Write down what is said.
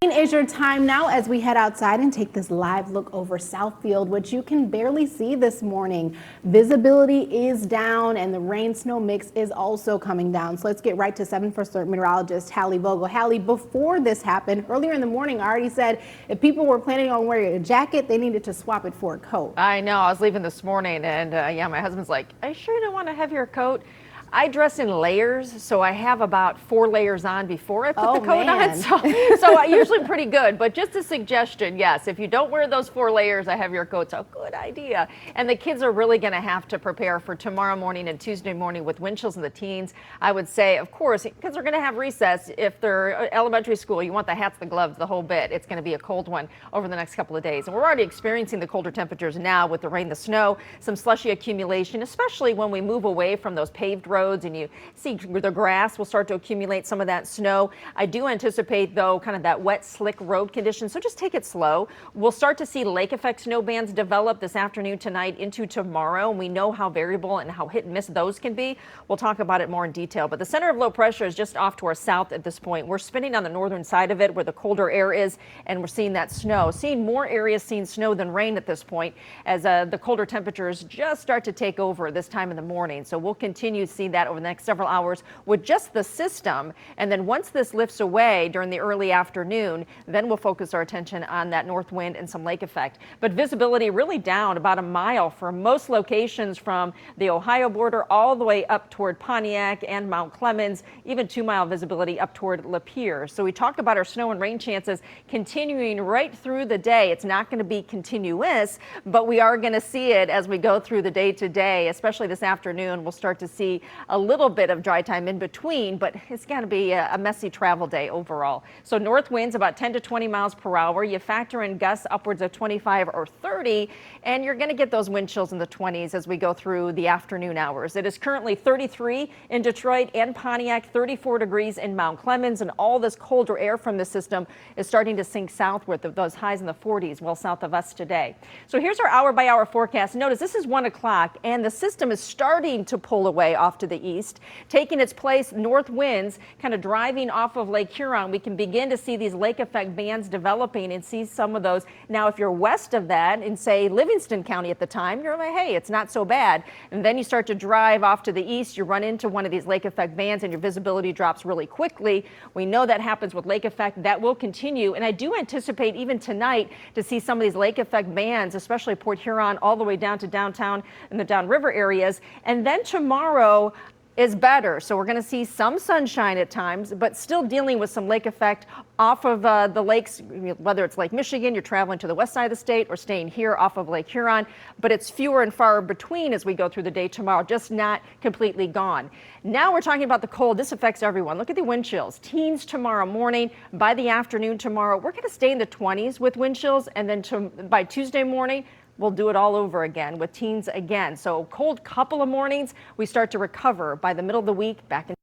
Is your time now as we head outside and take this live look over Southfield, which you can barely see this morning. Visibility is down and the rain snow mix is also coming down. So let's get right to 7 First Alert meteorologist Hallie Vogel. Hallie, before this happened, earlier in the morning, I already said if people were planning on wearing a jacket, they needed to swap it for a coat. I know. I was leaving this morning and yeah, my husband's like, "Are you sure you don't want a heavier coat?" I dress in layers, so I have about 4 layers on before I put the coat on. So I'm usually pretty good. But just a suggestion, yes, if you don't wear those 4 layers, a heavier coat's a good idea. And the kids are really going to have to prepare for tomorrow morning and Tuesday morning with wind chills in the teens. I would say, of course, kids are going to have recess. If they're elementary school, you want the hats, the gloves, the whole bit. It's going to be a cold one over the next couple of days. And we're already experiencing the colder temperatures now with the rain, the snow, some slushy accumulation, especially when we move away from those paved roads and you see the grass will start to accumulate some of that snow. I do anticipate, though, kind of that wet, slick road condition, so just take it slow. We'll start to see lake effect snow bands develop this afternoon, tonight into tomorrow, and we know how variable and how hit and miss those can be. We'll talk about it more in detail, but the center of low pressure is just off to our south at this point. We're spinning on the northern side of it where the colder air is, and we're seeing that snow. Seeing more areas seeing snow than rain at this point as the colder temperatures just start to take over this time in the morning. So we'll continue to see that over the next several hours with just the system. And then once this lifts away during the early afternoon, then we'll focus our attention on that north wind and some lake effect. But visibility really down about a mile for most locations from the Ohio border all the way up toward Pontiac and Mount Clemens, even 2-mile visibility up toward Lapeer. So we talk about our snow and rain chances continuing right through the day. It's not going to be continuous, but we are going to see it as we go through the day to day, especially this afternoon. We'll start to see a little bit of dry time in between, but it's going to be a messy travel day overall. So north winds about 10 to 20 miles per hour. You factor in gusts upwards of 25 or 30, and you're going to get those wind chills in the 20s as we go through the afternoon hours. It is currently 33 in Detroit and Pontiac, 34 degrees in Mount Clemens, and all this colder air from the system is starting to sink southward. Those highs in the 40s well south of us today. So here's our hour-by-hour forecast. Notice this is 1 o'clock, and the system is starting to pull away off to the east. Taking its place, north winds kind of driving off of Lake Huron. We can begin to see these lake effect bands developing and see some of those. Now, if you're west of that in, say, Livingston County at the time, you're like, hey, it's not so bad. And then you start to drive off to the east, you run into one of these lake effect bands and your visibility drops really quickly. We know that happens with lake effect. That will continue. And I do anticipate even tonight to see some of these lake effect bands, especially Port Huron, all the way down to downtown and the downriver areas. And then tomorrow is better. So we're going to see some sunshine at times, but still dealing with some lake effect off of the lakes, whether it's Lake Michigan, you're traveling to the west side of the state, or staying here off of Lake Huron. But it's fewer and far between as we go through the day tomorrow, just not completely gone. Now we're talking about the cold. This affects everyone. Look at the wind chills. Teens tomorrow morning. By the afternoon tomorrow, we're going to stay in the 20s with wind chills. And then by Tuesday morning, we'll do it all over again with teens again. So cold couple of mornings. We start to recover by the middle of the week back in